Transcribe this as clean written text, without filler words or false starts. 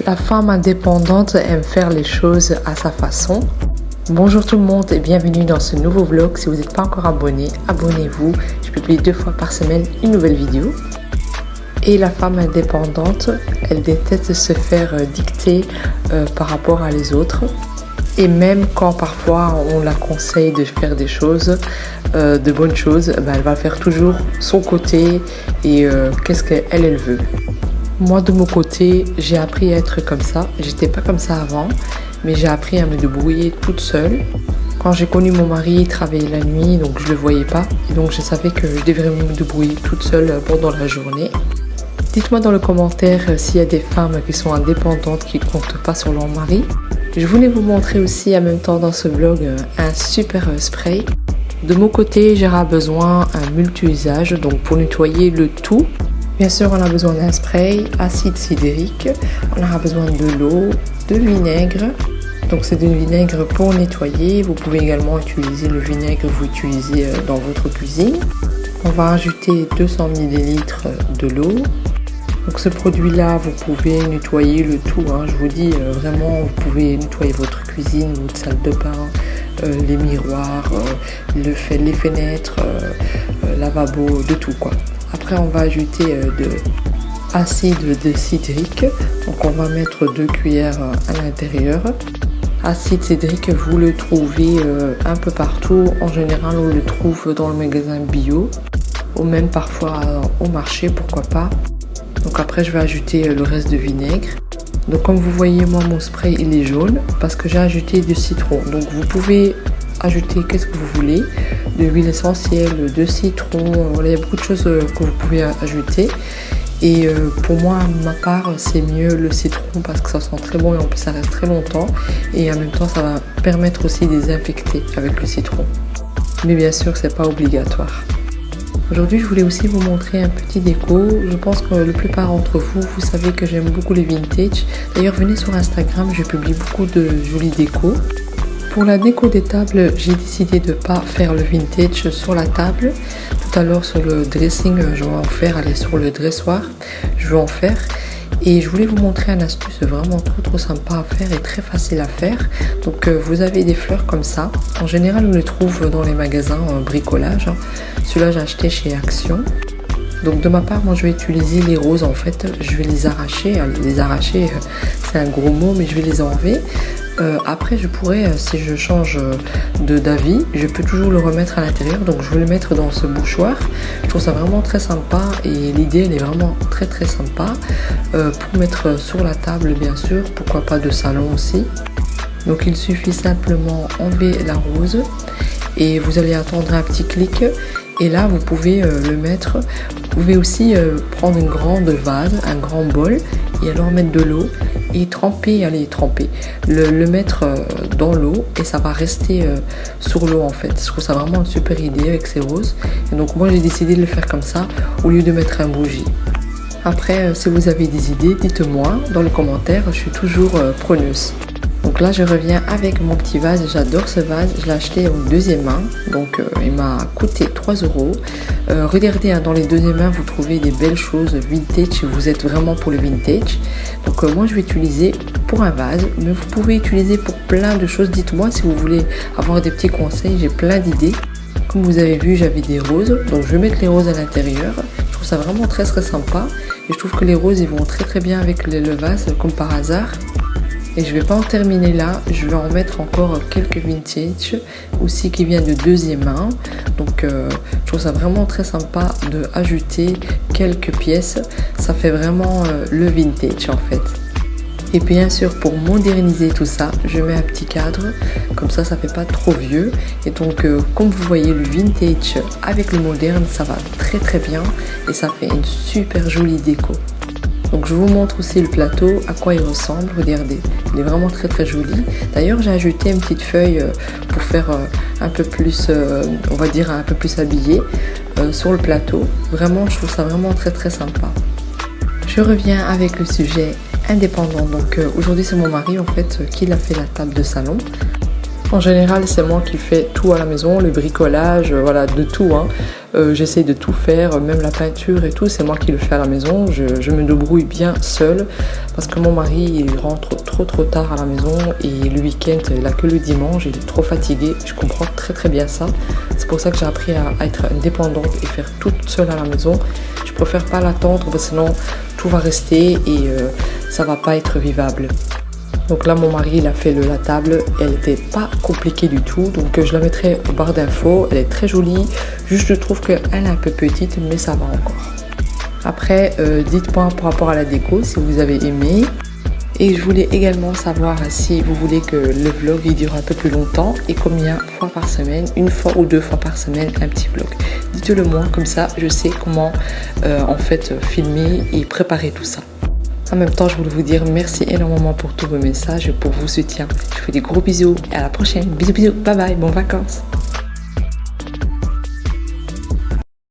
La femme indépendante aime faire les choses à sa façon. Bonjour tout le monde et bienvenue dans ce nouveau vlog. Si vous n'êtes pas encore abonné, abonnez-vous. Je publie 2 fois par semaine une nouvelle vidéo. Et la femme indépendante, elle déteste se faire dicter par rapport à les autres. Et même quand parfois on la conseille de faire des choses, de bonnes choses, elle va faire toujours son côté et qu'est-ce qu'elle veut. Moi de mon côté, j'ai appris à être comme ça. J'étais pas comme ça avant, mais j'ai appris à me débrouiller toute seule. Quand j'ai connu mon mari, il travaillait la nuit, donc je le voyais pas. Et donc je savais que je devrais me débrouiller toute seule pendant la journée. Dites-moi dans le commentaire s'il y a des femmes qui sont indépendantes, qui ne comptent pas sur leur mari. Je voulais vous montrer aussi en même temps dans ce vlog un super spray. De mon côté, j'aurai besoin d'un multi-usage, donc pour nettoyer le tout. Bien sûr, on a besoin d'un spray, acide cidrique, on aura besoin de l'eau, de vinaigre. Donc c'est du vinaigre pour nettoyer. Vous pouvez également utiliser le vinaigre que vous utilisez dans votre cuisine. On va ajouter 200 ml de l'eau. Donc ce produit-là, vous pouvez nettoyer le tout. Je vous dis vraiment, vous pouvez nettoyer votre cuisine, votre salle de bain, les miroirs, les fenêtres, lavabo, de tout quoi. Après, on va ajouter de acide cidrique. Donc on va mettre 2 cuillères à l'intérieur. Acide cidrique, vous le trouvez un peu partout. En général, on le trouve dans le magasin bio ou même parfois au marché, pourquoi pas. Donc après, je vais ajouter le reste de vinaigre. Donc comme vous voyez, moi, mon spray, il est jaune parce que j'ai ajouté du citron. Donc vous pouvez ajouter qu'est-ce que vous voulez, de l'huile essentielle, de citron. Voilà, il y a beaucoup de choses que vous pouvez ajouter. Et pour moi, à ma part, c'est mieux le citron parce que ça sent très bon et en plus ça reste très longtemps. Et en même temps, ça va permettre aussi de désinfecter avec le citron. Mais bien sûr, c'est pas obligatoire. Aujourd'hui, je voulais aussi vous montrer un petit déco. Je pense que la plupart d'entre vous, vous savez que j'aime beaucoup les vintage. D'ailleurs, venez sur Instagram, je publie beaucoup de jolies décos. Pour la déco des tables, j'ai décidé de ne pas faire le vintage sur la table. Tout à l'heure, sur le dressing, je vais en faire. Allez, sur le dressoir, je vais en faire. Et je voulais vous montrer une astuce vraiment trop sympa à faire et très facile à faire. Donc vous avez des fleurs comme ça. En général, on les trouve dans les magasins bricolage. Celui-là, j'ai acheté chez Action. Donc de ma part, moi je vais utiliser les roses en fait. Je vais les arracher. Les arracher, c'est un gros mot, mais je vais les enlever. Après, je pourrais, si je change d'avis, je peux toujours le remettre à l'intérieur. Donc je vais le mettre dans ce bouchoir. Je trouve ça vraiment très sympa et l'idée elle est vraiment très sympa pour mettre sur la table, bien sûr. Pourquoi pas de salon aussi. Donc il suffit simplement enlever la rose et vous allez attendre un petit clic. Et là, vous pouvez le mettre. Vous pouvez aussi prendre une grande vase, un grand bol, et alors mettre de l'eau et tremper, le mettre dans l'eau et ça va rester sur l'eau en fait. Je trouve ça vraiment une super idée avec ces roses. Et donc moi, j'ai décidé de le faire comme ça au lieu de mettre un bougie. Après, si vous avez des idées, dites-moi dans les commentaires. Je suis toujours preneuse. Donc là, je reviens avec mon petit vase. J'adore ce vase. Je l'ai acheté en deuxième main. Donc, il m'a coûté 3 €. Regardez, dans les deuxièmes mains, vous trouvez des belles choses vintage. Vous êtes vraiment pour le vintage. Donc, moi, je vais utiliser pour un vase. Mais vous pouvez utiliser pour plein de choses. Dites-moi si vous voulez avoir des petits conseils. J'ai plein d'idées. Comme vous avez vu, j'avais des roses. Donc, je vais mettre les roses à l'intérieur. Je trouve ça vraiment très sympa. Et je trouve que les roses, ils vont très bien avec le vase, comme par hasard. Et je vais pas en terminer là, je vais en mettre encore quelques vintage aussi qui viennent de deuxième main. Donc je trouve ça vraiment très sympa de ajouter quelques pièces. Ça fait vraiment le vintage en fait. Et bien sûr, pour moderniser tout ça, je mets un petit cadre, comme ça fait pas trop vieux. Et donc comme vous voyez, le vintage avec le moderne, ça va très bien et ça fait une super jolie déco. Donc je vous montre aussi le plateau, à quoi il ressemble. Regardez, il est vraiment très joli. D'ailleurs, j'ai ajouté une petite feuille pour faire un peu plus, on va dire un peu plus habillé sur le plateau. Vraiment, je trouve ça vraiment très sympa. Je reviens avec le sujet indépendant. Donc aujourd'hui, c'est mon mari en fait qui a fait la table de salon. En général, c'est moi qui fais tout à la maison, le bricolage, voilà, de tout. J'essaye de tout faire, même la peinture et tout, c'est moi qui le fais à la maison. Je me débrouille bien seule parce que mon mari, il rentre trop tard à la maison et le week-end, il a que le dimanche, il est trop fatigué. Je comprends très bien ça. C'est pour ça que j'ai appris à être indépendante et faire toute seule à la maison. Je préfère pas l'attendre parce que sinon tout va rester et ça va pas être vivable. Donc là, mon mari, il a fait la table. Elle n'était pas compliquée du tout. Donc je la mettrai au barre d'infos. Elle est très jolie. Juste, je trouve qu'elle est un peu petite, mais ça va encore. Après, dites-moi par rapport à la déco si vous avez aimé. Et je voulais également savoir si vous voulez que le vlog il dure un peu plus longtemps et combien fois par semaine, une fois ou deux fois par semaine, un petit vlog. Dites-le moi, comme ça je sais comment en fait filmer et préparer tout ça. En même temps, je voulais vous dire merci énormément pour tous vos messages et pour vos soutiens. Je vous fais des gros bisous et à la prochaine. Bisous, bye bye, bonnes vacances.